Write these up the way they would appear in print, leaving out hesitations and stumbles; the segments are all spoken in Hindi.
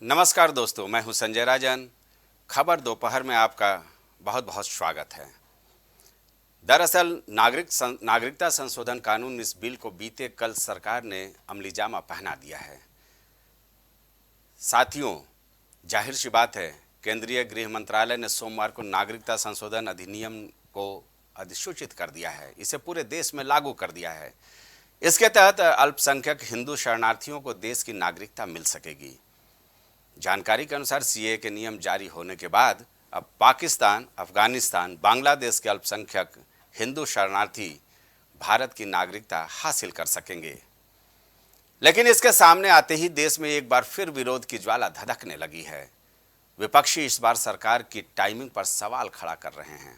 नमस्कार दोस्तों, मैं हूं संजय राजन। खबर दोपहर में आपका बहुत बहुत स्वागत है। दरअसल नागरिकता संशोधन कानून इस बिल को बीते कल सरकार ने अमलीजामा पहना दिया है। साथियों, जाहिर सी बात है, केंद्रीय गृह मंत्रालय ने सोमवार को नागरिकता संशोधन अधिनियम को अधिसूचित कर दिया है। इसे पूरे देश में लागू कर दिया है। इसके तहत अल्पसंख्यक हिंदू शरणार्थियों को देश की नागरिकता मिल सकेगी। जानकारी के अनुसार सीए के नियम जारी होने के बाद अब पाकिस्तान, अफगानिस्तान, बांग्लादेश के अल्पसंख्यक हिंदू शरणार्थी भारत की नागरिकता हासिल कर सकेंगे। लेकिन इसके सामने आते ही देश में एक बार फिर विरोध की ज्वाला धधकने लगी है। विपक्षी इस बार सरकार की टाइमिंग पर सवाल खड़ा कर रहे हैं।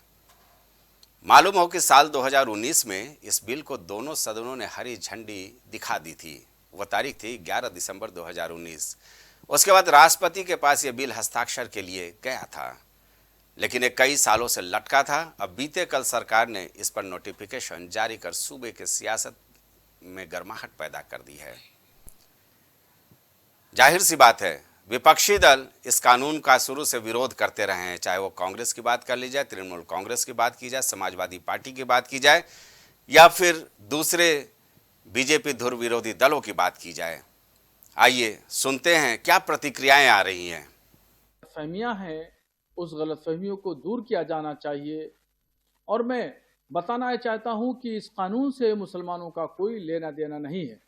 मालूम हो कि साल 2019 में इस बिल को दोनों सदनों ने हरी झंडी दिखा दी थी। वह तारीख थी 11 दिसंबर 2019। उसके बाद राष्ट्रपति के पास यह बिल हस्ताक्षर के लिए गया था, लेकिन ये कई सालों से लटका था। अब बीते कल सरकार ने इस पर नोटिफिकेशन जारी कर सूबे के सियासत में गर्माहट पैदा कर दी है। जाहिर सी बात है, विपक्षी दल इस कानून का शुरू से विरोध करते रहे हैं। चाहे वो कांग्रेस की बात कर ली जाए, तृणमूल कांग्रेस की बात की जाए, समाजवादी पार्टी की बात की जाए, या फिर दूसरे बीजेपी धुर विरोधी दलों की बात की जाए। आइए सुनते हैं क्या प्रतिक्रियाएं आ रही हैं। फहमियां हैं, उस गलतफहमियों को दूर किया जाना चाहिए। और मैं बताना चाहता हूं कि इस कानून से मुसलमानों का कोई लेना देना नहीं है।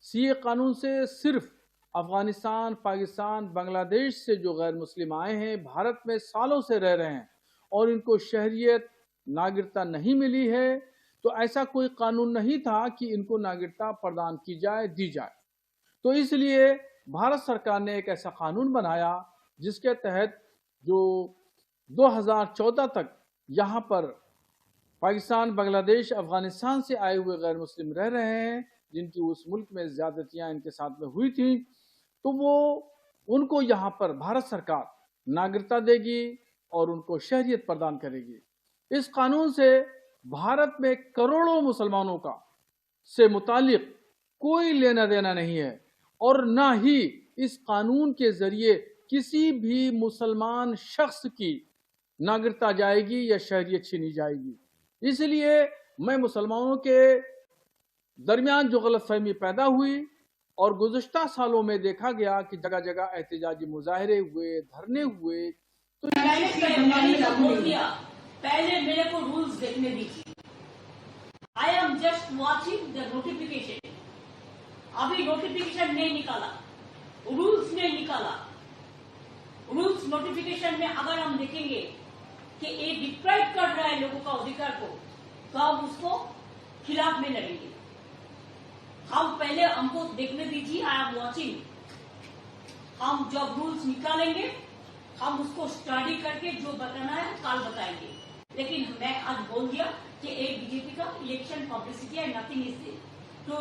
सीए कानून से सिर्फ अफगानिस्तान, पाकिस्तान, बांग्लादेश से जो गैर मुस्लिम आए हैं, भारत में सालों से रह रहे हैं और इनको शहरियत, नागरिकता नहीं मिली है, तो ऐसा कोई कानून नहीं था कि इनको नागरिकता प्रदान की जाए, दी जाए। तो इसलिए भारत सरकार ने एक ऐसा कानून बनाया जिसके तहत जो 2014 तक यहाँ पर पाकिस्तान, बांग्लादेश, अफगानिस्तान से आए हुए गैर मुस्लिम रह रहे हैं, जिनकी उस मुल्क में ज्यादतियां इनके साथ में हुई थी, तो वो उनको यहाँ पर भारत सरकार नागरिकता देगी और उनको शहरियत प्रदान करेगी। इस कानून से भारत में करोड़ों मुसलमानों का से मुतालिक कोई लेना देना नहीं है और ना ही इस कानून के जरिए किसी भी मुसलमान शख्स की नागरिकता जाएगी या शहरियत छीनी जाएगी। इसलिए मैं मुसलमानों के दरमियान जो गलतफहमी पैदा हुई और गुज़श्ता सालों में देखा गया कि जगह जगह एहतजाजी मुजाहरे हुए, धरने हुए, तो पहले मेरे को रूल्स देखने दीजिए। I am just watching the notification. अभी नोटिफिकेशन नहीं निकाला, रूल्स नहीं निकाला। रूल्स नोटिफिकेशन में अगर हम देखेंगे कि ये डिप्राइव कर रहा है लोगों का अधिकार को, तो हम उसको खिलाफ में लड़ेंगे। हम पहले हमको देखने दीजिए, आई एम वॉचिंग। हम जब रूल्स निकालेंगे हम उसको स्टडी करके जो बताना है कल बताएंगे। लेकिन मैं आज बोल दिया कि एक बीजेपी का इलेक्शन पब्लिसिटी है, नथिंग इज दिस। तो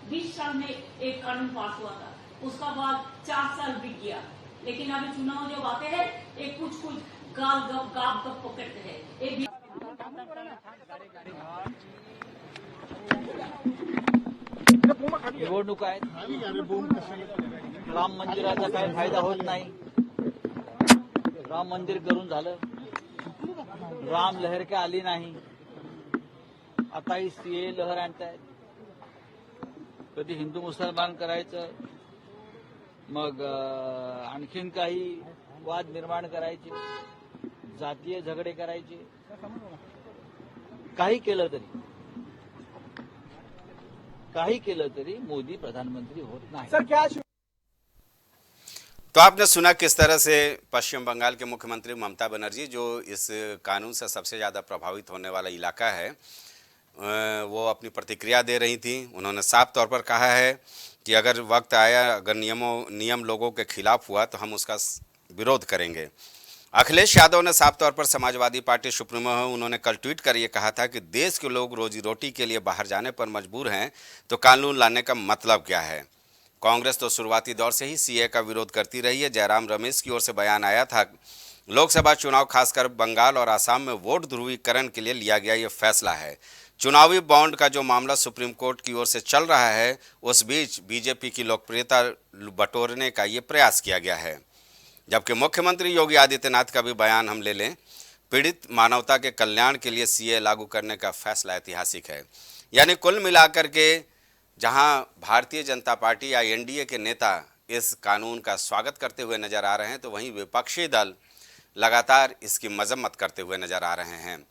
20 साल में एक कानून पास हुआ था, उसका बाद 4 साल बीत गया। लेकिन अभी चुनाव जब आते हैं एक कुछ गाल गप पकड़ते हैं। निवडणूक आहेत, राम मंदिराचा काही फायदा होत नाही। राम मंदिर करून झालं, राम लहर काय आली नाही। आता ही सीए लहर आणतायत। कधी हिंदू मुसलमान करायचं, मग आणखीन काही वाद निर्माण करायचे, जातीय झगडे करायचे। काही केलं तरी मोदी प्रधानमंत्री होत नाही। सर क्या तो आपने सुना किस तरह से पश्चिम बंगाल के मुख्यमंत्री ममता बनर्जी, जो इस कानून से सबसे ज़्यादा प्रभावित होने वाला इलाका है, वो अपनी प्रतिक्रिया दे रही थी। उन्होंने साफ तौर पर कहा है कि अगर वक्त आया, अगर नियम लोगों के खिलाफ हुआ तो हम उसका विरोध करेंगे। अखिलेश यादव ने साफ तौर पर समाजवादी पार्टी सुप्रीमो है, उन्होंने कल ट्वीट कर ये कहा था कि देश के लोग रोजी रोटी के लिए बाहर जाने पर मजबूर हैं, तो कानून लाने का मतलब क्या है। कांग्रेस तो शुरुआती दौर से ही सीए का विरोध करती रही है। जयराम रमेश की ओर से बयान आया था, लोकसभा चुनाव खासकर बंगाल और आसाम में वोट ध्रुवीकरण के लिए लिया गया ये फैसला है। चुनावी बॉन्ड का जो मामला सुप्रीम कोर्ट की ओर से चल रहा है, उस बीच बीजेपी की लोकप्रियता बटोरने का ये प्रयास किया गया है। जबकि मुख्यमंत्री योगी आदित्यनाथ का भी बयान हम ले लें, पीड़ित मानवता के कल्याण के लिए सीए लागू करने का फैसला ऐतिहासिक है। यानी कुल मिलाकर के जहां भारतीय जनता पार्टी या एनडीए के नेता इस कानून का स्वागत करते हुए नजर आ रहे हैं, तो वहीं विपक्षी दल लगातार इसकी मजम्मत करते हुए नजर आ रहे हैं।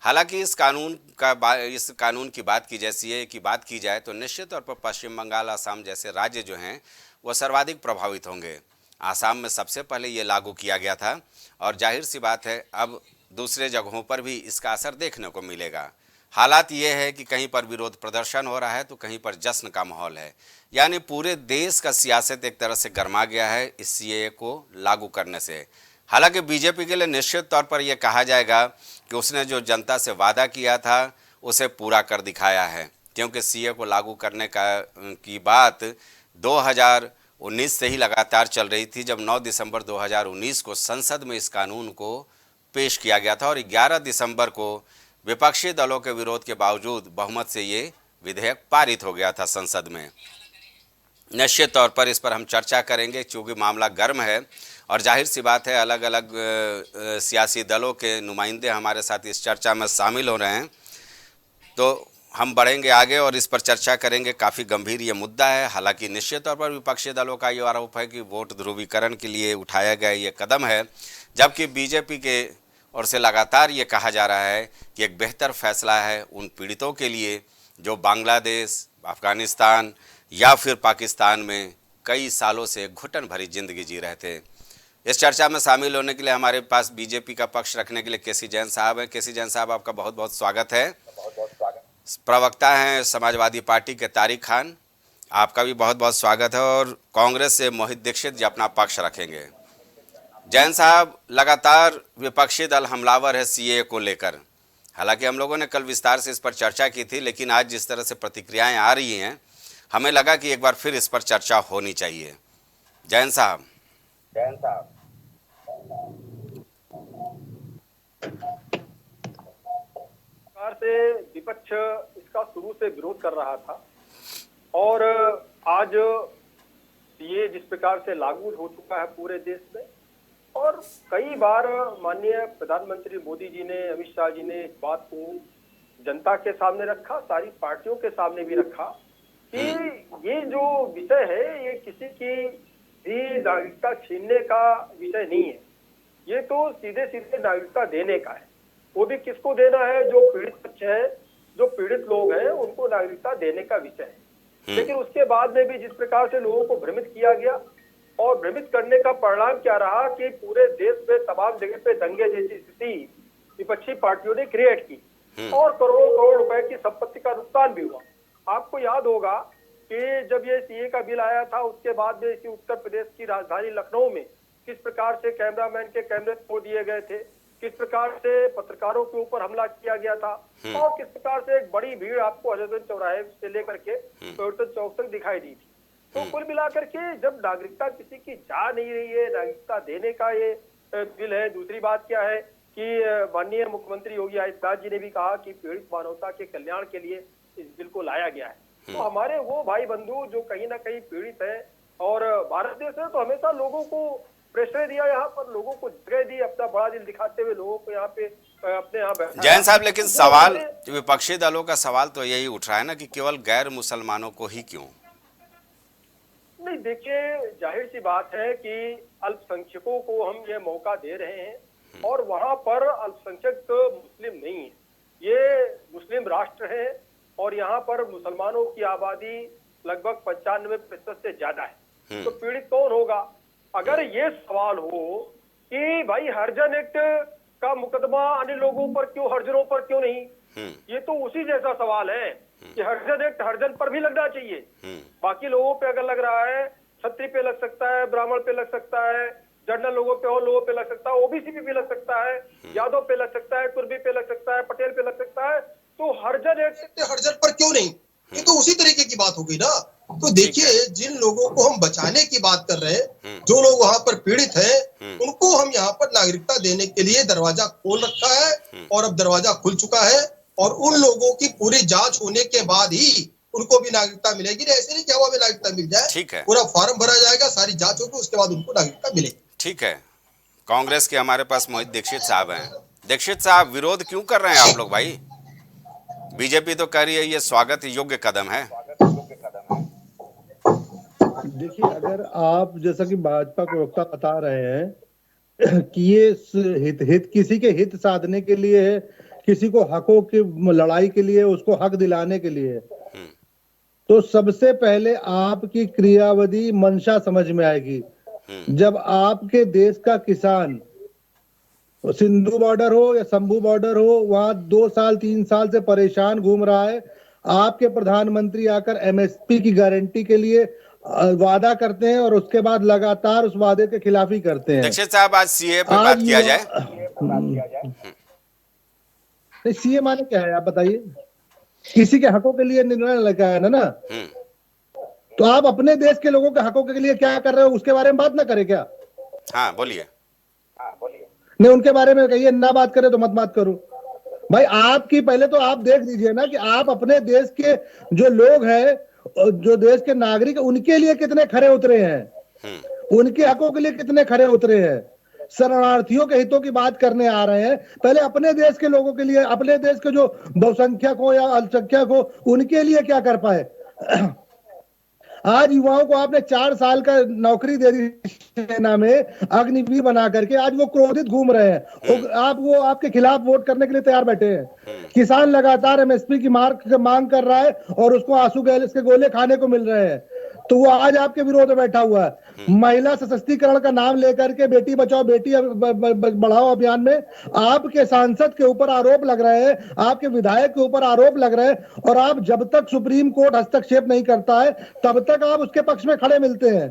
हालांकि इस कानून की बात की जैसी की बात की जाए तो निश्चित तौर पर पश्चिम बंगाल, असम जैसे राज्य जो हैं वो सर्वाधिक प्रभावित होंगे। आसाम में सबसे पहले ये लागू किया गया था और जाहिर सी बात है अब दूसरे जगहों पर भी इसका असर देखने को मिलेगा। हालात ये है कि कहीं पर विरोध प्रदर्शन हो रहा है तो कहीं पर जश्न का माहौल है। यानी पूरे देश का सियासत एक तरह से गर्मा गया है इस सीए को लागू करने से। हालांकि बीजेपी के लिए निश्चित तौर पर यह कहा जाएगा कि उसने जो जनता से वादा किया था उसे पूरा कर दिखाया है, क्योंकि सीए को लागू करने की बात 2019 से ही लगातार चल रही थी, जब 9 दिसंबर 2019 को संसद में इस कानून को पेश किया गया था और 11 दिसंबर को विपक्षी दलों के विरोध के बावजूद बहुमत से ये विधेयक पारित हो गया था संसद में। निश्चित तौर पर इस पर हम चर्चा करेंगे क्योंकि मामला गर्म है और जाहिर सी बात है अलग अलग सियासी दलों के नुमाइंदे हमारे साथ इस चर्चा में शामिल हो रहे हैं, तो हम बढ़ेंगे आगे और इस पर चर्चा करेंगे। काफ़ी गंभीर ये मुद्दा है। हालांकि निश्चित तौर पर विपक्षी दलों का ये आरोप है कि वोट ध्रुवीकरण के लिए उठाया गया ये कदम है, जबकि बीजेपी के ओर से लगातार ये कहा जा रहा है कि एक बेहतर फैसला है उन पीड़ितों के लिए जो बांग्लादेश, अफगानिस्तान या फिर पाकिस्तान में कई सालों से घुटन भरी जिंदगी जी रहे थे। इस चर्चा में शामिल होने के लिए हमारे पास बीजेपी का पक्ष रखने के लिए केसी जैन साहब हैं। केसी जैन साहब, आपका बहुत बहुत स्वागत है। प्रवक्ता हैं समाजवादी पार्टी के तारिक खान, आपका भी बहुत बहुत स्वागत है। और कांग्रेस से मोहित दीक्षित जी अपना पक्ष रखेंगे। जैन साहब, लगातार विपक्षी दल हमलावर है सीए को लेकर। हालांकि हम लोगों ने कल विस्तार से इस पर चर्चा की थी, लेकिन आज जिस तरह से प्रतिक्रियाएं आ रही हैं हमें लगा कि एक बार फिर इस पर चर्चा होनी चाहिए। जैन साहब। से विपक्ष इसका शुरू से विरोध कर रहा था और आज ये जिस प्रकार से लागू हो चुका है पूरे देश में, और कई बार माननीय प्रधानमंत्री मोदी जी ने, अमित शाह जी ने इस बात को जनता के सामने रखा, सारी पार्टियों के सामने भी रखा कि ये जो विषय है ये किसी की भी नागरिकता छीनने का विषय नहीं है, ये तो सीधे सीधे नागरिकता देने का है। वो भी किसको देना है? जो पीड़ित बच्चे हैं, जो पीड़ित लोग हैं, उनको नागरिकता देने का विषय है। लेकिन उसके बाद में भी जिस प्रकार से लोगों को भ्रमित किया गया और भ्रमित करने का परिणाम क्या रहा कि पूरे देश में तमाम जगह पे दंगे जैसी स्थिति विपक्षी पार्टियों ने क्रिएट की और करोड़ों करोड़ रुपए की संपत्ति का नुकसान भी हुआ। आपको याद होगा कि जब ये सीए का बिल आया था उसके बाद में इसी उत्तर प्रदेश की राजधानी लखनऊ में किस प्रकार से कैमरामैन के कैमरे तोड़ दिए गए थे, किस प्रकार से पत्रकारों के ऊपर हमला किया गया था और किस प्रकार से एक बड़ी भीड़ आपको हजरतगंज चौराहे से लेकर के परिवर्तन चौक तक दिखाई दी थी। तो कुल मिलाकर के जब नागरिकता किसी की जा नहीं रही है, नागरिकता देने का ये बिल है। दूसरी बात क्या है कि माननीय मुख्यमंत्री योगी आदित्यनाथ जी ने भी कहा कि पीड़ित मानवता के कल्याण के लिए इस बिल को लाया गया है। तो हमारे वो भाई बंधु जो कहीं ना कहीं पीड़ित है और भारत देश में तो हमेशा लोगों को प्रेशर दिया, यहाँ पर लोगों को जगह दी, अपना बड़ा दिल दिखाते हुए लोगों को यहाँ पे अपने यहाँ बैठा। जैन साहब, लेकिन सवाल विपक्षी दलों का सवाल तो यही उठ रहा है ना कि केवल गैर मुसलमानों को ही क्यों? नहीं, देखिए जाहिर सी बात है कि अल्पसंख्यकों को हम ये मौका दे रहे हैं और वहां पर अल्पसंख्यक मुस्लिम नहीं है, ये मुस्लिम राष्ट्र है और यहाँ पर मुसलमानों की आबादी लगभग 95% से ज्यादा है। तो पीड़ित कौन होगा? अगर ये सवाल हो कि भाई हरिजन एक्ट का मुकदमा अन्य लोगों पर क्यों, हरिजनों पर क्यों नहीं, ये तो उसी जैसा सवाल है कि हरिजन एक्ट हरिजन पर भी लगना चाहिए। बाकी लोगों पे अगर लग रहा है, क्षत्रिय पे लग सकता है, ब्राह्मण पे लग सकता है, जनरल लोगों पे और लोगों पे लग सकता है, ओबीसी पे भी लग सकता है, यादव पे लग सकता है, कुर्मी पे लग सकता है, पटेल पे लग सकता है, तो हरिजन एक्ट हरिजन पर क्यों नहीं? ये तो उसी तरीके की बात हो गई ना। तो देखिए, जिन लोगों को हम बचाने की बात कर रहे हैं, जो लोग वहां पर पीड़ित हैं, उनको हम यहाँ पर नागरिकता देने के लिए दरवाजा खोल रखा है और अब दरवाजा खुल चुका है और उन लोगों की पूरी जांच होने के बाद ही उनको भी नागरिकता मिलेगी। ऐसे नहीं कि हवा में नागरिकता मिल जाए। ठीक है, पूरा फॉर्म भरा जाएगा, सारी जांच होगी, उसके बाद उनको नागरिकता मिलेगी। ठीक है। कांग्रेस के हमारे पास मोहित दीक्षित साहब हैं। दीक्षित साहब, विरोध क्यों कर रहे हैं आप लोग भाई? बीजेपी तो कह रही है ये स्वागत योग्य कदम है। देखिए, अगर आप जैसा कि भाजपा प्रवक्ता बता रहे हैं कि ये हित किसी के हित साधने के लिए है, किसी को हकों की लड़ाई के लिए, उसको हक दिलाने के लिए, तो सबसे पहले आपकी क्रियाविधि मंशा समझ में आएगी। जब आपके देश का किसान सिंधु बॉर्डर हो या शंभू बॉर्डर हो, वहां 2 साल 3 साल से परेशान घूम रहा है, आपके प्रधानमंत्री आकर एमएसपी की गारंटी के लिए वादा करते हैं और उसके बाद लगातार उस वादे के खिलाफ ही करते हैं। दीक्षित साहब, आज सीए पे बात किया जाए। सीए माने क्या है आप बताइए? किसी के हकों के लिए निर्णय लगा है ना। तो आप अपने देश के लोगों के हकों के लिए क्या कर रहे हो उसके बारे में बात ना करें क्या? हाँ बोलिए। नहीं, उनके बारे में कहिए, ना बात करें तो मत बात करो भाई। आपकी पहले तो आप देख लीजिए ना कि आप अपने देश के जो लोग हैं, जो देश के नागरिक, उनके लिए कितने खरे उतरे हैं, उनके हकों के लिए कितने खरे उतरे हैं। शरणार्थियों के हितों की बात करने आ रहे हैं, पहले अपने देश के लोगों के लिए, अपने देश के जो बहुसंख्यक हो या अल्पसंख्यक हो, उनके लिए क्या कर पाए। आज युवाओं को आपने 4 साल का नौकरी दे दी सेना में, अग्निवीर बना करके आज वो क्रोधित घूम रहे हैं। वो आपके खिलाफ वोट करने के लिए तैयार बैठे हैं। किसान लगातार एमएसपी की मांग कर रहा है और उसको आंसू गैस के गोले खाने को मिल रहे हैं, तो वो आज आपके विरोध में बैठा हुआ है। महिला सशक्तिकरण का नाम लेकर के बेटी बचाओ बेटी बढ़ाओ अभियान में आपके सांसद के ऊपर आरोप लग रहे हैं, आपके विधायक के ऊपर आरोप लग रहे हैं, और आप जब तक सुप्रीम कोर्ट हस्तक्षेप नहीं करता है तब तक आप उसके पक्ष में खड़े मिलते हैं।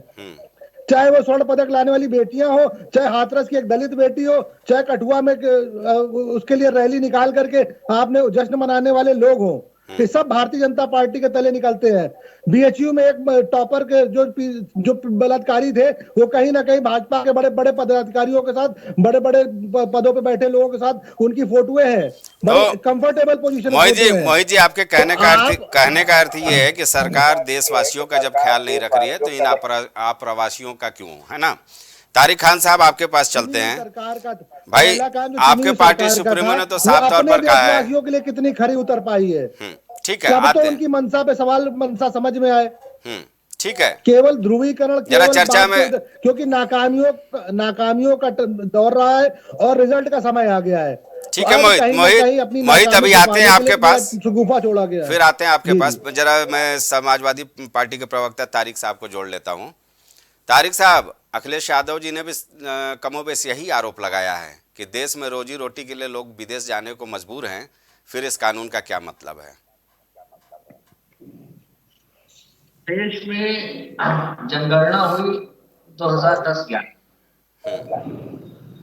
चाहे वो स्वर्ण पदक लाने वाली बेटियां हो, चाहे हाथरस की एक दलित बेटी हो, चाहे कठुआ में उसके लिए रैली निकाल करके आपने जश्न मनाने वाले लोग हो, ये सब भारतीय जनता पार्टी के तले निकलते हैं। बीएचयू में एक टॉपर के जो बलात्कारी थे, वो कहीं ना कहीं भाजपा के बड़े बड़े पदाधिकारियों के साथ, बड़े बड़े पदों पे बैठे लोगों के साथ उनकी फोटोएं हैं, बड़े कंफर्टेबल पोजीशन। मोहित जी, आपके कहने का अर्थ ये है कि सरकार देशवासियों का जब ख्याल नहीं रख रही है तो इन अप्रवासियों का क्यों, है ना? तारिक खान साहब, आपके पास चलते हैं। सरकार का भाई, आपके पार्टी सुप्रीमो ने तो साफ तौर पर कहा है के लिए कितनी खरी उतर पाई है। ठीक है, सब आते तो उनकी मंशा पे सवाल मंशा समझ में आए। ठीक है, केवल ध्रुवीकरण, जरा चर्चा में, क्योंकि नाकामियों का दौर रहा है और रिजल्ट का समय आ गया है। ठीक है मोहित, अभी आते हैं आपके पास, गुफा छोड़ा गया, फिर आते हैं आपके पास। जरा मैं समाजवादी पार्टी के प्रवक्ता तारिक साहब को जोड़ लेता हूँ। तारिक साहब, अखिलेश यादव जी ने भी कमोबेश यही आरोप लगाया है कि देश में रोजी रोटी के लिए लोग विदेश जाने को मजबूर हैं, फिर इस कानून का क्या मतलब है? देश में जनगणना हुई 2010-11,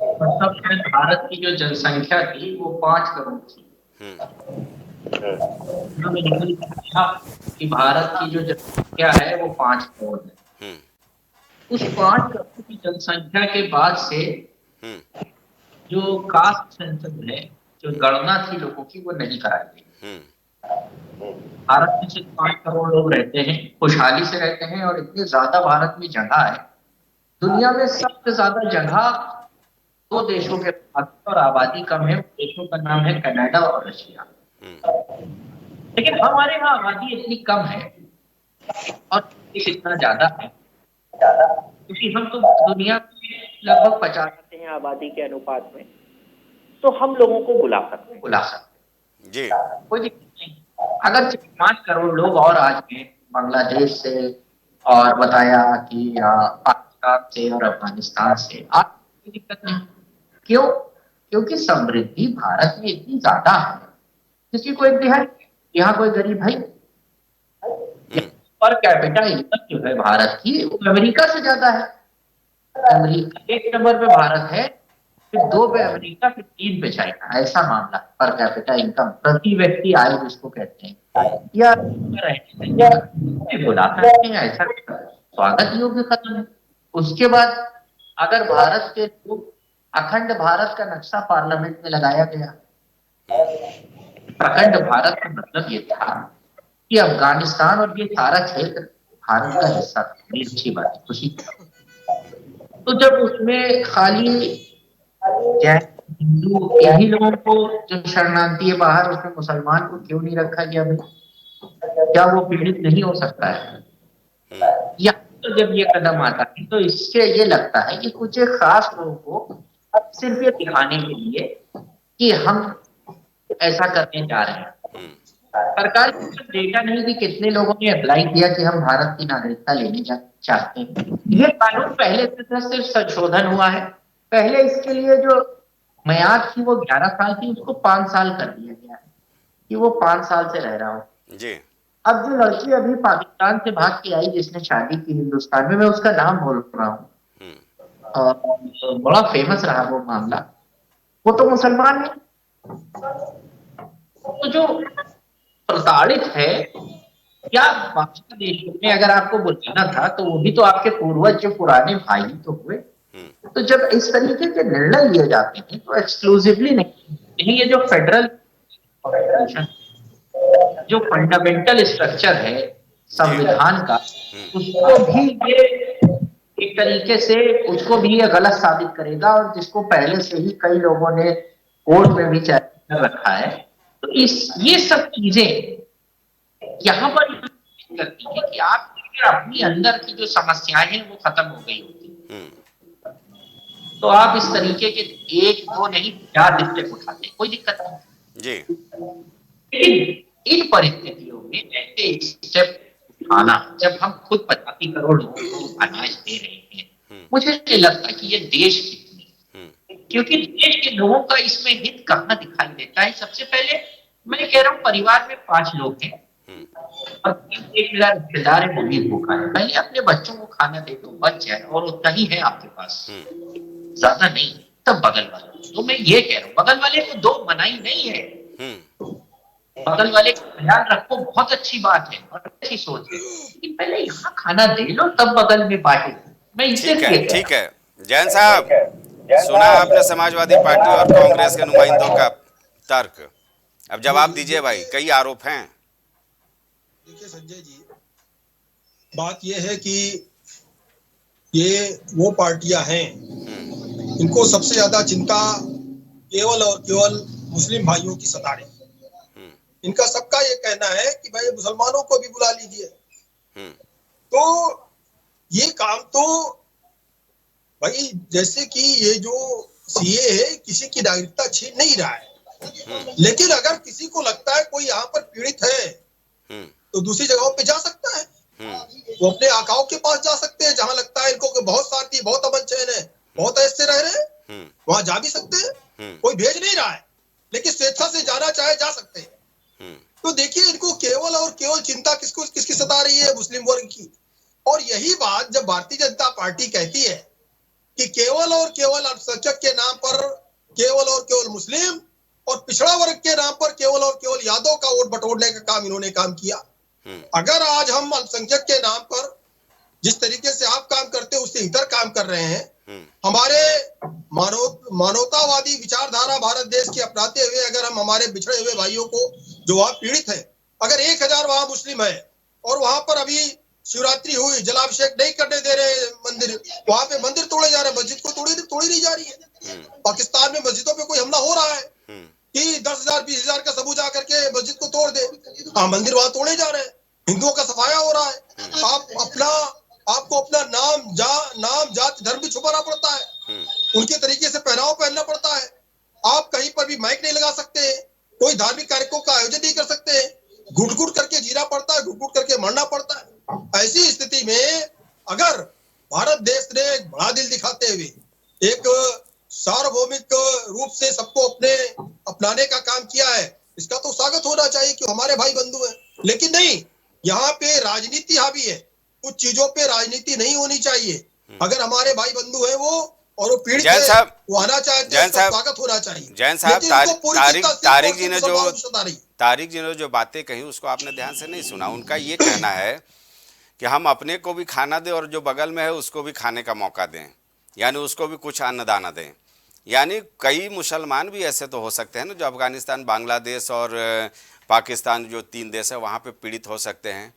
मतलब भारत की जो जनसंख्या थी वो 5 करोड़ थी। कि भारत की जो जनसंख्या है वो 5 करोड़ है। उस 5 करोड़ की जनसंख्या के बाद से जो कास्ट सेंसस है, जो गणना थी लोगों की, वो नहीं कराई गई। भारत में सिर्फ 5 करोड़ लोग रहते हैं, खुशहाली से रहते हैं, और इतने ज्यादा भारत में जगह है। दुनिया में सबसे ज्यादा जगह 2 देशों के पास और आबादी कम है। देशों का नाम है कनाडा और रशिया। लेकिन हमारे यहाँ आबादी इतनी कम है और इतना ज्यादा है क्योंकि हम तो दुनिया में लगभग 50 हैं आबादी के अनुपात में, तो हम लोगों को बुला सकते जी, कोई दिक्कत नहीं। अगर 5 करोड़ लोग और आ जाए बांग्लादेश से, और बताया कि पाकिस्तान से और अफगानिस्तान से, आप कोई दिक्कत नहीं। क्यों? क्योंकि समृद्धि भारत में इतनी ज्यादा है, किसी को इंतहा, यहाँ कोई गरीब है। पर कैपिटा इनकम जो है भारत की, वो अमेरिका से ज्यादा है। अमेरिका 1 नंबर पे भारत है, फिर 2 पे अमेरिका, फिर 3 पे चाइना। ऐसा मामला पर कैपिटा इनकम, प्रति व्यक्ति आय जिसको कहते हैं, या बुला सकते हैं, ऐसा स्वागत योग्य कदम है। उसके बाद अगर भारत के अखंड भारत का नक्शा पार्लियामेंट में लगाया गया, प्रखंड भारत का मतलब ये था कि अफगानिस्तान और ये सारा क्षेत्र भारत का हिस्सा था। बड़ी अच्छी बात है, खुशी की बात। तो जब उसमें खाली जैन हिंदू यही लोगों को जो शरणार्थी है बाहर, उसमें मुसलमान को क्यों नहीं रखा गया भाई? क्या वो पीड़ित नहीं हो सकता है? या तो जब ये कदम आता है तो इससे ये लगता है कि कुछ एक खास लोगों को सिर्फ ये दिखाने के लिए कि हम ऐसा करने जा रहे हैं। सरकार के पास डेटा नहीं कि कितने लोगों ने अप्लाई किया कि हम भारत की नागरिकता लेने चाहते हैं। ये कानून पहले से सिर्फ संशोधन हुआ है। पहले इसके लिए जो मियाद थी वो 11 साल थी, उसको 5 साल कर दिया गया है कि वो 5 साल से रह रहा हो जी। अब जो लड़की अभी पाकिस्तान से भाग के आई जिसने शादी की हिंदुस्तान में, मैं उसका नाम बोल रहा हूँ, बड़ा फेमस रहा वो मामला। वो तो मुसलमान है। तो जो प्रताड़ित है, या बाकी देशों में अगर आपको बुलाना था तो वो भी तो आपके पूर्वज जो पुराने भाई तो हुए। तो जब इस तरीके के निर्णय लिए जाते हैं तो एक्सक्लूसिवली नहीं, ये जो फेडरल जो फंडामेंटल स्ट्रक्चर है संविधान का, उसको भी ये एक तरीके से उसको भी ये गलत साबित करेगा। और जिसको पहले से ही कई लोगों ने कोर्ट में भी चैलेंज कर रखा है, तो ये सब चीजें यहाँ पर करती है कि आप अपनी अंदर की जो समस्याएं हैं वो खत्म हो गई होती, तो आप इस तरीके के 1 2 नहीं 4 स्टेप उठाते, कोई दिक्कत नहीं जी। लेकिन इन परिस्थितियों में ऐसे स्टेप उठाना, जब हम खुद 85 करोड़ लोगों को अनाज दे रहे हैं, मुझे नहीं लगता कि ये देश हित में, क्योंकि देश के लोगों का इसमें हित कहाँ दिखाई देता है। सबसे पहले मैं कह रहा हूँ, परिवार में 5 लोग हैं और एक मेरा रिश्तेदार है, वो भी भूखा है, पहले अपने बच्चों को खाना दे दो, बच जाए, और उतना ही है आपके पास, ज्यादा नहीं, तब बगल वाले। तो मैं ये कह रहा हूँ, बगल वाले को दो, मनाही नहीं है, बगल वाले का ख्याल रखो, बहुत अच्छी बात है और अच्छी सोच है, लेकिन पहले यहाँ खाना दे लो तब बगल में बांटो। मैं इससे ठीक है जैन साहब, सुना आपने समाजवादी पार्टी और कांग्रेस के नुमाइंदों का तर्क, अब जवाब दीजिए भाई, कई आरोप हैं। देखिए संजय जी, बात यह है कि ये वो पार्टियां हैं, इनको सबसे ज्यादा चिंता केवल और केवल मुस्लिम भाइयों की सता रही। इनका सबका ये कहना है कि भाई मुसलमानों को भी बुला लीजिए। तो ये काम तो भाई, जैसे कि ये जो सीए है किसी की नागरिकता छीन नहीं रहा है, लेकिन अगर किसी को लगता है कोई यहाँ पर पीड़ित है तो दूसरी जगहों पे जा सकता है, वो अपने आकाओं के पास जा सकते हैं, जहां लगता है इनको बहुत शांति, बहुत अमन चैन है, बहुत ऐसे रह रहे हैं, वहां जा भी सकते हैं, कोई भेज नहीं रहा है, लेकिन स्वेच्छा से जाना चाहे जा सकते हैं। तो देखिए, इनको केवल और केवल चिंता किसकी सता रही है? मुस्लिम वर्ग की। और यही बात जब भारतीय जनता पार्टी कहती है कि केवल और केवल अल्पसंख्यक के नाम पर केवल और केवल मुस्लिम और पिछड़ा वर्ग के नाम पर केवल और केवल यादव का वोट बटोरने का काम इन्होंने काम किया। अगर आज हम अल्पसंख्यक के नाम पर जिस तरीके से आप काम करते हैं उससे इधर काम कर रहे हैं, हमारे मानवतावादी विचारधारा भारत देश की अपनाते हुए अगर हम हमारे बिछड़े हुए भाइयों को जो वहां पीड़ित है, अगर 1000 वहां मुस्लिम है और वहां पर अभी शिवरात्रि हुई, जलाभिषेक नहीं करने दे रहे मंदिर, वहां पे मंदिर तोड़े जा रहे हैं, मस्जिद को तोड़ी नहीं जा रही है। पाकिस्तान में मस्जिदों पे कोई हमला हो रहा है कि 10,000 20,000 का सबूत आकर के मस्जिद को तोड़ दे, हाँ मंदिर वहां तोड़े जा रहे हैं, हिंदुओं का सफाया हो रहा है। आपको अपना नाम जाति धर्म भी छुपाना पड़ता है, उनके तरीके से पहनावा पहनना पड़ता है, आप कहीं पर भी माइक नहीं लगा सकते, कोई धार्मिक कार्यक्रम का आयोजन नहीं कर सकते, घुट घुट करके जीना पड़ता है, घुट घुट करके मरना पड़ता है। ऐसी स्थिति में अगर भारत देश ने बड़ा दिल दिखाते हुए एक सार्वभौमिक रूप से सबको अपनाने का काम किया है, इसका तो स्वागत होना चाहिए कि हमारे भाई बंधु हैं। लेकिन नहीं, यहाँ पे राजनीति हावी है, कुछ चीजों पे राजनीति नहीं होनी चाहिए। अगर हमारे भाई बंधु हैं वो और वो पीड़ित है, वो आना चाहते हैं, स्वागत होना चाहिए। जैन साहब, तारिक जी ने जो बातें कही उसको आपने ध्यान से नहीं सुना। उनका ये कहना है कि हम अपने को भी खाना दें और जो बगल में है उसको भी खाने का मौका दें, यानी उसको भी कुछ अन्नदाना दें। यानी कई मुसलमान भी ऐसे तो हो सकते हैं ना, जो अफगानिस्तान, बांग्लादेश और पाकिस्तान जो 3 देश है वहाँ पे पीड़ित हो सकते हैं।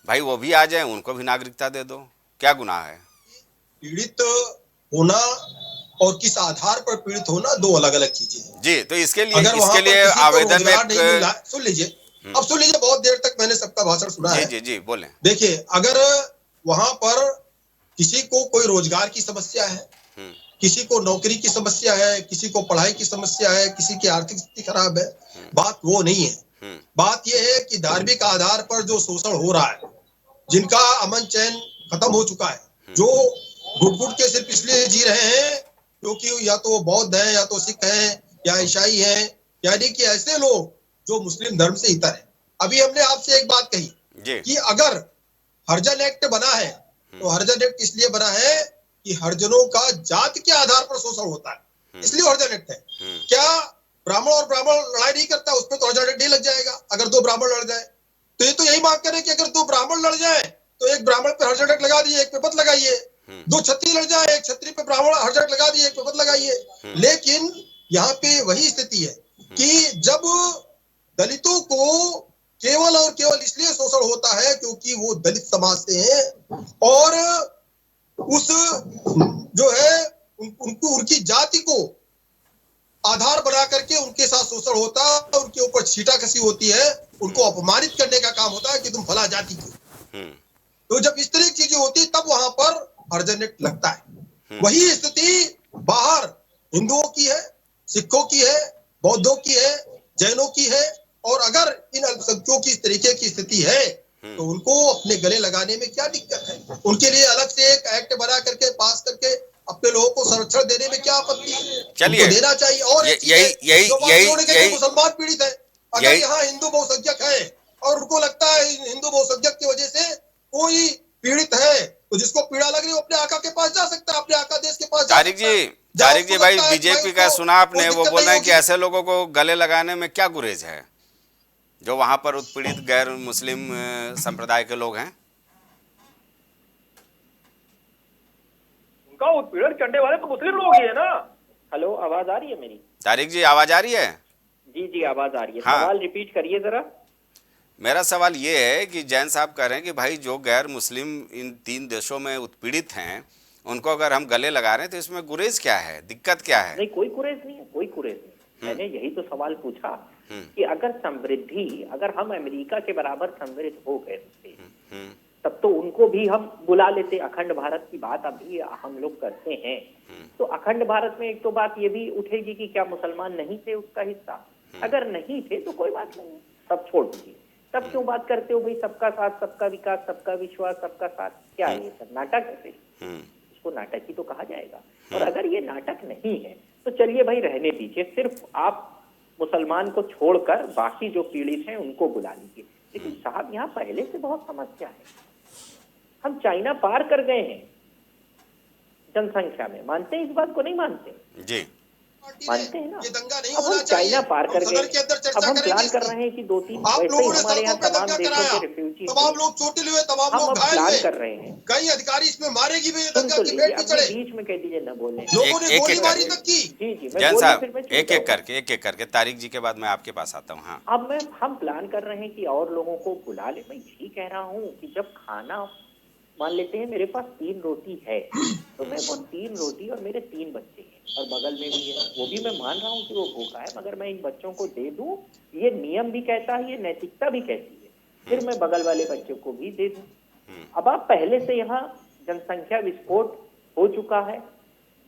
भाई वो भी आ जाए, उनको भी नागरिकता दे दो, क्या गुनाह है? पीड़ित होना और किस आधार पर पीड़ित होना दो अलग अलग चीजें हैं जी, तो इसके अगर वहां पर लिए किसी को आवेदन में रोजगार नहीं मिल रहा है, सुन लीजिए, अब सुन लीजिए, बहुत देर तक मैंने सबका भाषण सुना जी है। जी जी बोलें। देखिए, अगर वहां पर किसी को कोई रोजगार की समस्या है, किसी को नौकरी की समस्या है, किसी को पढ़ाई की समस्या है, किसी की आर्थिक स्थिति खराब है, बात वो नहीं है। बात यह है कि धार्मिक आधार पर जो शोषण हो रहा है, जिनका अमन चैन खत्म हो चुका है, जो घुट घुट के सिर्फ इसलिए जी रहे हैं क्योंकि या तो वो बौद्ध हैं, या तो सिख हैं, या ईसाई हैं, यानी कि ऐसे लोग जो मुस्लिम धर्म से इतर है। अभी हमने आपसे एक बात कही कि अगर हरिजन एक्ट बना है तो हरिजन एक्ट इसलिए बना है कि हरिजनों का जाति के आधार पर शोषण होता है, इसलिए हरिजन एक्ट है। क्या ब्राह्मण और ब्राह्मण लड़ाई नहीं करता, उसमें तो हरिजन एक्ट नहीं लग जाएगा? अगर 2 ब्राह्मण लड़ जाए तो ये तो यही मांग करें कि अगर 2 ब्राह्मण लड़ जाए तो एक ब्राह्मण पे हरिजन एक्ट लगा दिए, एक पे मत लगाइए। 2 क्षत्रिय लड़ जाए, एक क्षत्रिय पे ब्राह्मण हरिजन एक्ट लगा दिए, एक पे मत लगाइए। लेकिन यहाँ पे वही स्थिति है कि जब दलितों को केवल और केवल इसलिए शोषण होता है क्योंकि वो दलित समाज से हैं और उस जो है उनको उनकी जाति को आधार बना करके उनके साथ शोषण होता है, उनके ऊपर छींटाकशी होती है, उनको अपमानित करने का काम होता है कि तुम फला जाति के। तो जब इस तरह की चीजें होती है तब वहां पर हरिजन एक्ट लगता है। वही स्थिति बाहर हिंदुओं की है, सिखों की है, बौद्धों की है, जैनों की है। और अगर इन अल्पसंख्यकों की इस तरीके की स्थिति है तो उनको अपने गले लगाने में क्या दिक्कत है? उनके लिए अलग से एक एक्ट बना करके पास करके अपने लोगों को संरक्षण देने में क्या आपत्ति है? चलिए, देना चाहिए। और यही मुसलमान पीड़ित है। अगर यहाँ हिंदू बहुसंख्यक है और उनको लगता है हिंदू बहुसंख्यक की वजह से कोई पीड़ित है तो जिसको पीड़ा लग रही है वो अपने आका के पास जा सकता है, अपने आका देश के पास जा सकता है। तारिक जी भाई, बीजेपी का सुना आपने, वो बोल रहे हैं कि ऐसे लोगों को गले लगाने में क्या गुरेज है जो वहां पर उत्पीड़ित गैर मुस्लिम संप्रदाय के लोग हैं? उनका उत्पीड़न करने वाले तो मुस्लिम लोग ही है ना। हेलो, आवाज आ रही है मेरी? तारिक जी आवाज आ रही है? जी जी आवाज आ रही है। हाँ। सवाल रिपीट करिए जरा। मेरा सवाल ये है कि जैन साहब कह रहे हैं कि भाई जो गैर मुस्लिम इन 3 देशों में उत्पीड़ित हैं उनको अगर हम गले लगा रहे हैं तो इसमें गुरेज क्या है, दिक्कत क्या है? नहीं, कोई गुरेज नहीं है, कोई गुरेज नहीं। मैंने यही तो सवाल पूछा कि अगर समृद्धि, अगर हम अमेरिका के बराबर समृद्ध हो गए थे तब तो उनको भी हम बुला लेते। अखंड भारत की बात अभी हम लोग करते हैं तो अखंड भारत में एक तो बात ये भी उठेगी कि क्या मुसलमान नहीं थे उसका हिस्सा? अगर नहीं थे तो कोई बात नहीं, सब छोड़ दीजिए। तब क्यों बात करते हो भाई सबका साथ, सबका विकास, सबका विश्वास, सबका साथ? क्या है ये सब नाटक है? फिर इसको नाटक ही तो कहा जाएगा। और अगर ये नाटक नहीं है तो चलिए भाई रहने दीजिए, सिर्फ आप मुसलमान को छोड़कर बाकी जो पीड़ित हैं उनको बुला लीजिए। लेकिन साहब यहाँ पहले से बहुत समस्या है। हम चाइना पार कर गए हैं जनसंख्या में, मानते हैं इस बात को? नहीं मानते? जी मानते हैं ना। ये दंगा नहीं अब होना हम चाहिए। चाइना पार कर सदन के अंदर गए, चर्चा अब हम करेंगे प्लान कर इसकी। रहे हैं कि 2-3 आप वैसे ही लोगों ने हमारे यहाँ सड़कों पे तमाम दंगा देशों के कराया, रिफ्यूजी तमाम लोग चोटिल हुए, तमाम हम लोग अब घायल प्लान हुए, कर रहे हैं। कई अधिकारी इसमें मारेगी भी, सुन दंगा तो की लीजिए, पेट पे अपने चढ़े, बीच में कह दीजिए, न बोले। लोगों ने एक- एक- गोलीबारी तक की। जी जी, मैं जैन बोलूं साहब फिर मैं चुप एक जाऊंगा। करके तारिक जी के बाद मैं आपके पास आता हूँ। हाँ, अब हम प्लान कर रहे हैं कि और लोगों को बुला ले। मैं यही कह रहा हूँ कि जब खाना, मान लेते हैं मेरे पास 3 रोटी है तो मैं वो 3 रोटी और मेरे 3 बच्चे हैं और बगल में भी है, वो भी मैं मान रहा हूँ कि वो भूखा है, मगर मैं इन बच्चों को दे दूं, ये नियम भी कहता है, ये नैतिकता भी कहती है, फिर मैं बगल वाले बच्चों को भी दे दूं। अब आप पहले से यहाँ जनसंख्या विस्फोट हो चुका है,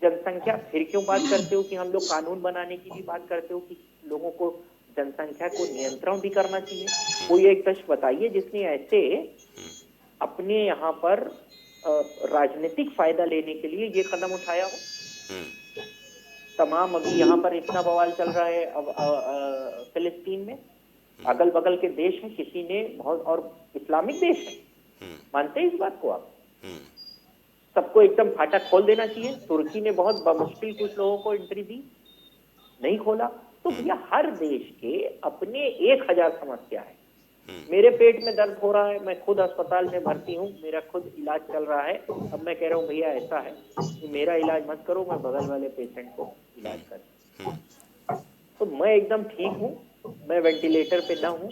जनसंख्या फिर क्यों बात करते हो कि हम लोग कानून बनाने की भी बात करते हो कि लोगों को जनसंख्या को नियंत्रण भी करना चाहिए? कोई एक देश बताइए जिसने ऐसे अपने यहाँ पर राजनीतिक फायदा लेने के लिए ये कदम उठाया हो। तमाम अभी यहाँ पर इतना बवाल चल रहा है अब फिलिस्तीन में, अगल बगल के देश हैं, किसी ने बहुत, और इस्लामिक देश है, मानते हैं इस बात को आप? सबको एकदम फाटक खोल देना चाहिए। तुर्की ने बहुत बमुश्किल कुछ लोगों को एंट्री दी, नहीं खोला। तो भैया हर देश के अपने 1000 समस्या है, मेरे पेट में दर्द हो रहा है, मैं खुद अस्पताल में भर्ती हूँ, मेरा खुद इलाज चल रहा है। अब मैं कह रहा हूँ भैया ऐसा है कि मेरा इलाज मत करो, मैं बगल वाले पेशेंट को इलाज कर। तो मैं एकदम ठीक हूँ, मैं वेंटिलेटर पे ना हूँ,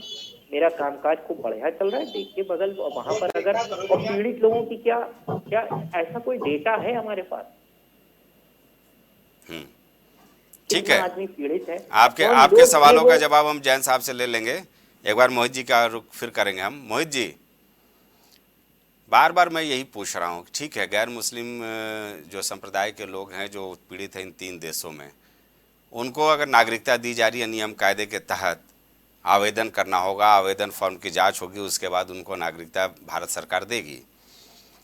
मेरा कामकाज खूब बढ़िया चल रहा है। देखिए बगल वहां पर अगर और पीड़ित लोगों की क्या क्या ऐसा कोई डेटा है हमारे पास? ठीक है, आदमी पीड़ित है। आपके सवालों का जवाब हम जैन साहब से ले लेंगे। एक बार मोहित जी का रुख फिर करेंगे हम। मोहित जी, बार बार मैं यही पूछ रहा हूँ, ठीक है, गैर मुस्लिम जो संप्रदाय के लोग हैं जो पीड़ित हैं इन 3 देशों में, उनको अगर नागरिकता दी जा रही है नियम कायदे के तहत, आवेदन करना होगा, आवेदन फॉर्म की जांच होगी, उसके बाद उनको नागरिकता भारत सरकार देगी।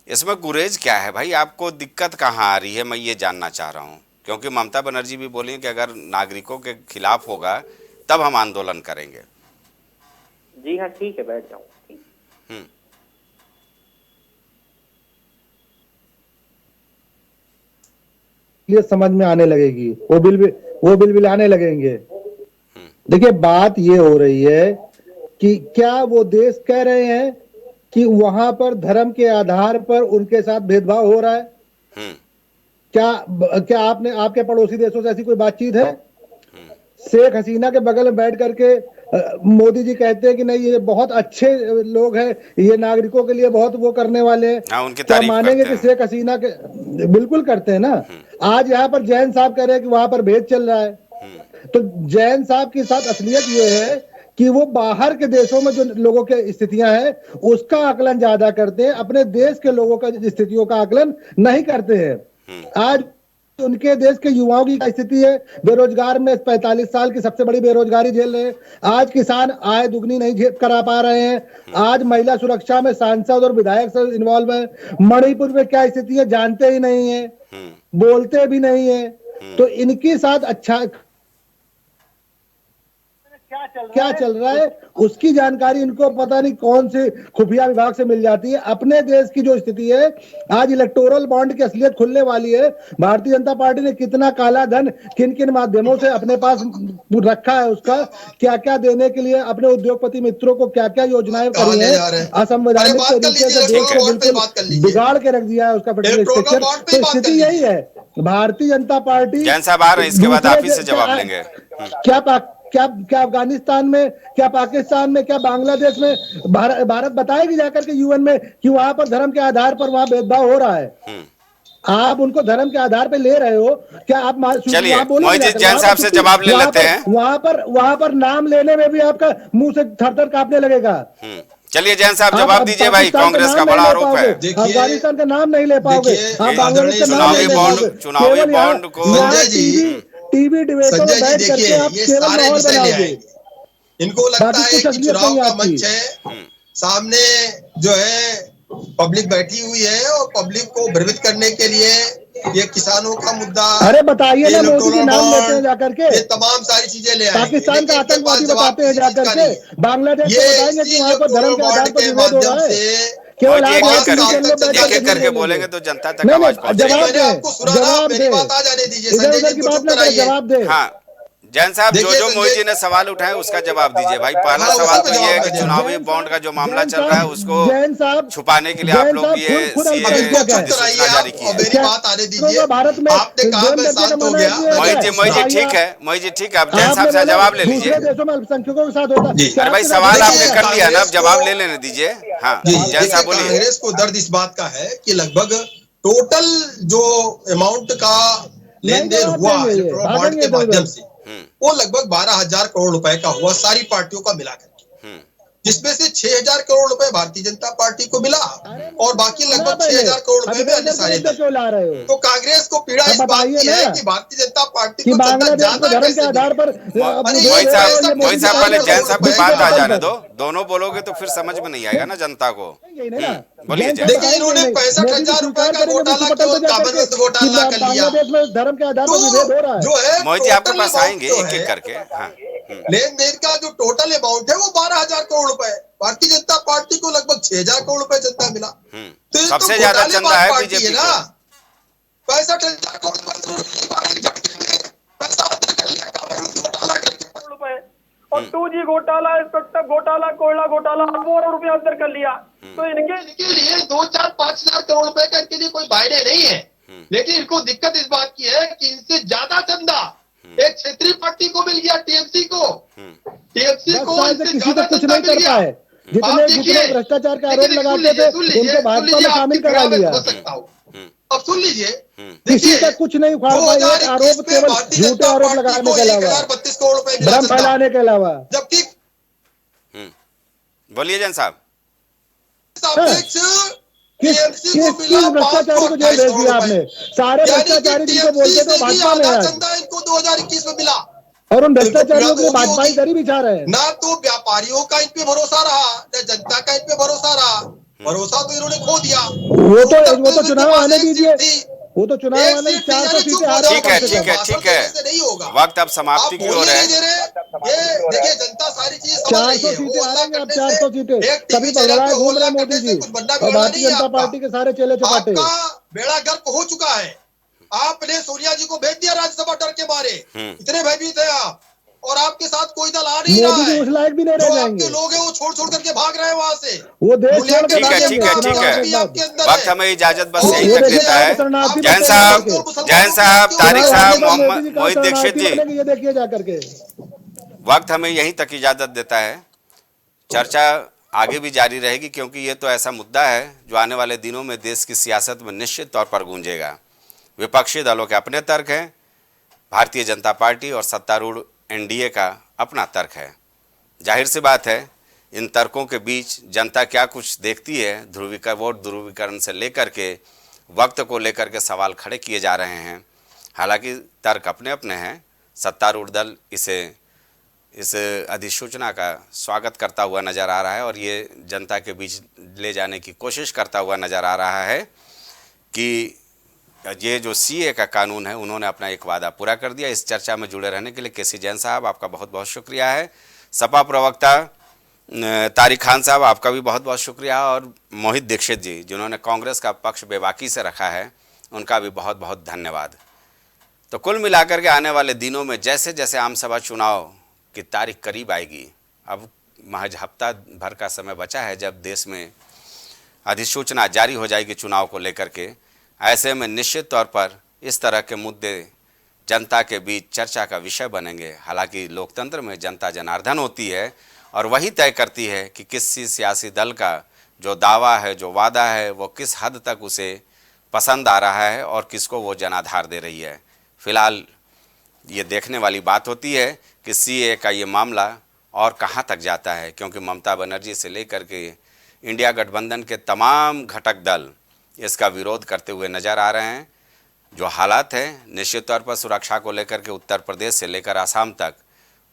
इसमें गुरेज क्या है भाई? आपको दिक्कत कहाँ आ रही है, मैं ये जानना चाह रहा हूँ। क्योंकि ममता बनर्जी भी बोली कि अगर नागरिकों के खिलाफ होगा तब हम आंदोलन करेंगे। जी हाँ, ठीक है, बैठ जाऊँ। ये समझ में आने लगेगी, वो बिल भी आने लगेंगे। देखिए बात ये हो रही है कि क्या वो देश कह रहे हैं कि वहां पर धर्म के आधार पर उनके साथ भेदभाव हो रहा है? क्या आपके पड़ोसी देशों से ऐसी कोई बातचीत है? शेख हसीना के बगल में बैठ करके मोदी जी कहते हैं कि नहीं ये बहुत अच्छे लोग हैं, ये नागरिकों के लिए बहुत वो करने वाले हैं। क्या मानेंगे कि शेख हसीना के? बिल्कुल करते हैं ना। आज यहाँ पर जैन साहब कह रहे हैं कि वहां पर भेद चल रहा है। तो जैन साहब के साथ असलियत ये है कि वो बाहर के देशों में जो लोगों की स्थितियां हैं उसका आकलन ज्यादा करते हैं, अपने देश के लोगों का स्थितियों का आकलन नहीं करते हैं। आज उनके देश के युवाओं की स्थिति है, बेरोजगार में 45 साल की सबसे बड़ी बेरोजगारी झेल रहे हैं। आज किसान आय दुगनी नहीं करा पा रहे हैं। आज महिला सुरक्षा में सांसद और विधायक से इन्वॉल्व है। मणिपुर में क्या स्थिति है जानते ही नहीं है, बोलते भी नहीं है। तो इनके साथ अच्छा क्या चल रहा है उसकी जानकारी इनको पता नहीं कौन से खुफिया विभाग से मिल जाती है। अपने देश की जो स्थिति है, आज इलेक्टोरल बॉन्ड की असलियत खुलने वाली है। भारतीय जनता पार्टी ने कितना काला धन किन किन माध्यमों से अपने पास रखा है, उसका क्या क्या देने के लिए अपने उद्योगपति मित्रों को क्या क्या योजनाएं करी है, असंवैधानिक तरीके से देश को बिल्कुल बिगाड़ के रख दिया है उसका फेडरल स्ट्रक्चर। तो स्थिति यही है। भारतीय जनता पार्टी जैन साहब आ रहे हैं, इसके बाद आप ही से जवाब लेंगे। क्या अफगानिस्तान में, क्या पाकिस्तान में, क्या बांग्लादेश में भारत बताएगी जाकर के यूएन में कि वहां पर धर्म के आधार पर वहां भेदभाव हो रहा है? आप उनको धर्म के आधार पर ले रहे हो क्या? आप चलिए मोहित जैन साहब से जवाब ले लेते हैं। वहां पर नाम लेने में भी आपका मुंह से थर-थर कांपने लगेगा। चलिए जैन साहब जवाब दीजिए भाई, कांग्रेस का बड़ा आरोप है। अफगानिस्तान का नाम नहीं ले पाओगे, चुनावी बॉन्ड को टीवी डिबेटों में बैठ करके आप केवल माहौल बनाओगे। इनको लगता है कि चुनाव का मंच है, सामने जो है पब्लिक बैठी हुई है और पब्लिक को भ्रमित करने के लिए ये किसानों का मुद्दा, अरे बताइए ना, मोदी के नाम लेते हैं जाकर के, ये तमाम सारी चीजें ले आए। पाकिस्तान का आतंकवादी बताते हैं जाकर के, बांग्लादेश को बताएंगे कि वहाँ पर धर्म के आधार पर विरोध हो रहा है। केवल एक करके बोलेंगे तो जनता तक आवाज पहुंचेगी। जवाब दे, इधर उधर की बात ना करें, जवाब दे। हाँ जैन साहब, जो मोहित जी ने सवाल उठाए उसका जवाब दीजिए भाई। पहला सवाल तो ये है कि चुनावी बॉन्ड का जो मामला चल रहा है उसको छुपाने के लिए आप लोग ये सूचना जारी की है। मेरी बात आने दीजिए, भारत में आपने कहा मैं शांत हो गया। मोहित जी ठीक है, मोहित जी ठीक है, आप जैन साहब से जवाब ले लीजिए। देशों में अल्पसंख्यकों के साथ होता है। अरे भाई सवाल आपने कर लिया ना, अब जवाब ले लेने दीजिए। हाँ जैन साहब बोलिए। कांग्रेस को दर्द इस बात का है कि लगभग टोटल जो अमाउंट का लेन देन हुआ बॉन्ड के माध्यम से वो लगभग 12,000 करोड़ रुपए का हुआ सारी पार्टियों का मिलाकर, जिसमें से 6,000 करोड़ रुपए भारतीय जनता पार्टी को मिला और बाकी लगभग 6,000 करोड़ रुपए में अन्य सारे थे। तो कांग्रेस को पीड़ा इस बात की है कि भारतीय जनता पार्टी को धर्म के आधार पर। मोहित साहब पहले जैन साहब की बात आ जाने दो, दोनों बोलोगे तो फिर समझ में नहीं आएगा ना जनता को। बोलिए। देखिए इन्होंने 65,000 रुपए का घोटाला घोटाला कर लिया। धर्म के आधार पर विरोध हो रहा है जो है मोहित जी आपके पास आएंगे एक एक करके। लेन देन का जो टोटल अमाउंट है वो 12,000 करोड़ रुपए, भारतीय जनता पार्टी को लगभग 6,000 करोड़ रुपए चंदा मिला। तो सबसे ज्यादा चंदा है बीजेपी ना, 65,000 करोड़ रुपए और और 2G घोटाला, स्पेक्ट्रम घोटाला, कोयला घोटाला, अरबों रुपया अंदर कर लिया। तो इनके लिए 2-4-5 हजार करोड़ रुपए का इनके लिए कोई मायने नहीं है। लेकिन इनको दिक्कत इस बात की है कि इनसे ज्यादा चंदा एक क्षेत्रीय पार्टी को मिल गया, टीएमसी को। टीएमसी को इससे किसी ज्यादा को कुछ चंदा नहीं मिल कर गया। पाए, जितने भ्रष्टाचार का आरोप लगाते थे उनको भाजपा में शामिल करा लिया। अब सुन लीजिए, किसी का कुछ नहीं उखाड़ पाए, आरोप केवल झूठे आरोप लगाने के अलावा, 1032 करोड़ रुपए भ्रम फैलाने के अलावा। जबकि बोलिए जैन साहब। किस भ्रष्टाचारी को जेल भेज दिया आपने? सारे भ्रष्टाचारी जिनको बोलते थे भाजपा में है, इनको 2021 में मिला। और उन भ्रष्टाचारियों के भाजपा ही दरी बिछा रहे हैं। ना तो व्यापारियों का इन पे भरोसा रहा, न जनता का इन पे भरोसा रहा। भरोसा तो इन्होंने खो दिया। वो तो चुनाव आने दीजिए, वो तो चुनाव आने 400 सीटें आ रही है। ठीक है। वक्त अब समाप्ति की ओर है। देखिए, जनता सारी चीजें समझ 400 रही है। सीटें आ रही है, अब 400 सीटें सभी बगड़ाए घूम रहे मोदी जी और भारतीय जनता पार्टी के सारे चेले चपाटे। बेड़ा गर्क हो चुका है। आपने सोनिया जी को भेज दिया राज्यसभा डर के मारे, इतने भयभीत है आप। और आपके साथ कोई दल आ नहीं रहा है। उस लायक भी नहीं रह जाएंगे। लोग हैं वो छोड़ करके भाग रहे हैं वहां से। वो देश छोड़ के भागेंगे। ठीक है। वक्त हमें इजाजत बस यही तक देता है। जैन साहब, तारिक साहब, मोहित दीक्षित जी, ये देखिए जाकर के वक्त हमें यहीं तक इजाजत देता है। चर्चा आगे भी जारी रहेगी, क्योंकि ये तो ऐसा मुद्दा है जो आने वाले दिनों में देश की सियासत में निश्चित तौर पर गूंजेगा। विपक्षी दलों के अपने तर्क हैं, भारतीय जनता पार्टी और सत्तारूढ़ एनडीए का अपना तर्क है। जाहिर सी बात है, इन तर्कों के बीच जनता क्या कुछ देखती है, वोट ध्रुवीकरण से लेकर के वक्त को लेकर के सवाल खड़े किए जा रहे हैं। हालांकि तर्क अपने अपने हैं। सत्तारूढ़ दल इस अधिसूचना का स्वागत करता हुआ नज़र आ रहा है और ये जनता के बीच ले जाने की कोशिश करता हुआ नज़र आ रहा है कि ये जो सीए का कानून है, उन्होंने अपना एक वादा पूरा कर दिया। इस चर्चा में जुड़े रहने के लिए केसी जैन साहब, आपका बहुत बहुत शुक्रिया है। सपा प्रवक्ता तारिक खान साहब, आपका भी बहुत बहुत शुक्रिया। और मोहित दीक्षित जी, जिन्होंने कांग्रेस का पक्ष बेबाकी से रखा है, उनका भी बहुत बहुत धन्यवाद। तो कुल मिलाकर के आने वाले दिनों में जैसे जैसे आम सभा चुनाव की तारीख करीब आएगी, अब महज हफ्ता भर का समय बचा है जब देश में अधिसूचना जारी हो जाएगी चुनाव को लेकर के। ऐसे में निश्चित तौर पर इस तरह के मुद्दे जनता के बीच चर्चा का विषय बनेंगे। हालांकि लोकतंत्र में जनता जनार्दन होती है और वही तय करती है कि किसी सियासी दल का जो दावा है, जो वादा है, वो किस हद तक उसे पसंद आ रहा है और किसको वो जनाधार दे रही है। फिलहाल ये देखने वाली बात होती है कि सीए का ये मामला और कहाँ तक जाता है, क्योंकि ममता बनर्जी से लेकर के इंडिया गठबंधन के तमाम घटक दल इसका विरोध करते हुए नज़र आ रहे हैं। जो हालात हैं, निश्चित तौर पर सुरक्षा को लेकर के उत्तर प्रदेश से लेकर आसाम तक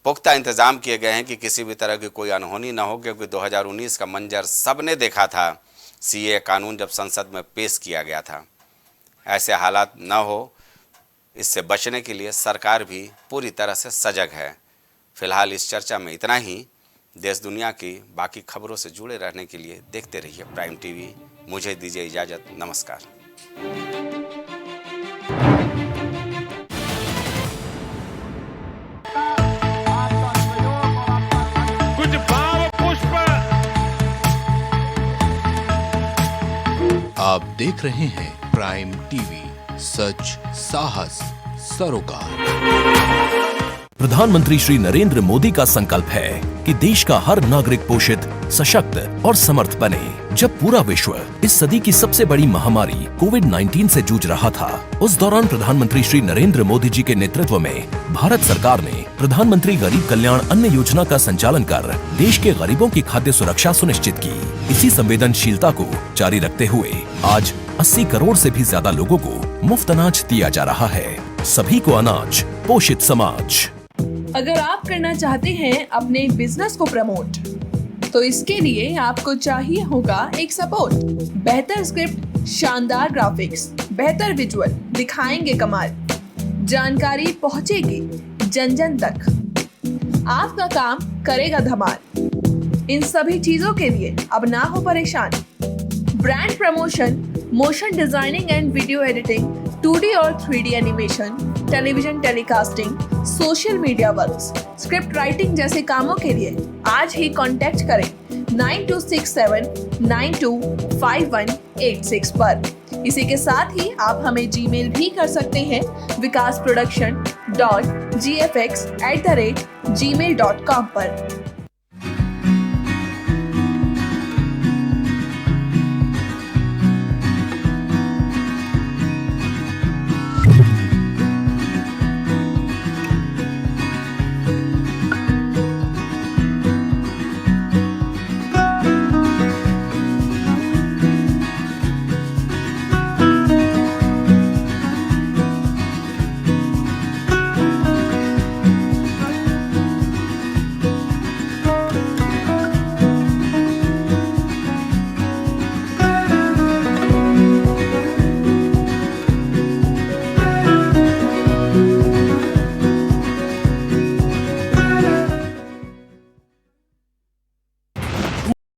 पुख्ता इंतजाम किए गए हैं कि किसी भी तरह की कोई अनहोनी न हो, क्योंकि 2019 का मंजर सब ने देखा था सीए कानून जब संसद में पेश किया गया था। ऐसे हालात न हो, इससे बचने के लिए सरकार भी पूरी तरह से सजग है। फिलहाल इस चर्चा में इतना ही। देश दुनिया की बाकी खबरों से जुड़े रहने के लिए देखते रहिए प्राइम टीवी। मुझे दीजिए इजाजत, नमस्कार। कुछ भाव पुष्प। आप देख रहे हैं प्राइम टीवी, सच साहस सरोकार। प्रधानमंत्री श्री नरेंद्र मोदी का संकल्प है कि देश का हर नागरिक पोषित, सशक्त और समर्थ बने। जब पूरा विश्व इस सदी की सबसे बड़ी महामारी कोविड-19 से जूझ रहा था, उस दौरान प्रधानमंत्री श्री नरेंद्र मोदी जी के नेतृत्व में भारत सरकार ने प्रधानमंत्री गरीब कल्याण अन्न योजना का संचालन कर देश के गरीबों की खाद्य सुरक्षा सुनिश्चित की। इसी संवेदनशीलता को जारी रखते हुए आज 80 करोड़ से भी ज्यादा लोगों को मुफ्त अनाज दिया जा रहा है। सभी को अनाज, पोषित समाज। अगर आप करना चाहते हैं अपने बिजनेस को प्रमोट, तो इसके लिए आपको चाहिए होगा एक सपोर्ट। बेहतर स्क्रिप्ट, शानदार ग्राफिक्स, बेहतर विजुअल दिखाएंगे कमाल, जानकारी पहुंचेगी जन जन तक, आपका काम करेगा धमाल। इन सभी चीजों के लिए अब ना हो परेशान। Brand promotion, motion designing and video editing, 2D और 3D animation, television telecasting, social media work, script writing जैसे कामों के लिए आज ही कांटेक्ट करें 9267925186 पर। इसी के साथ ही आप हमें जीमेल भी कर सकते हैं vikasproduction.gfx@gmail.com पर।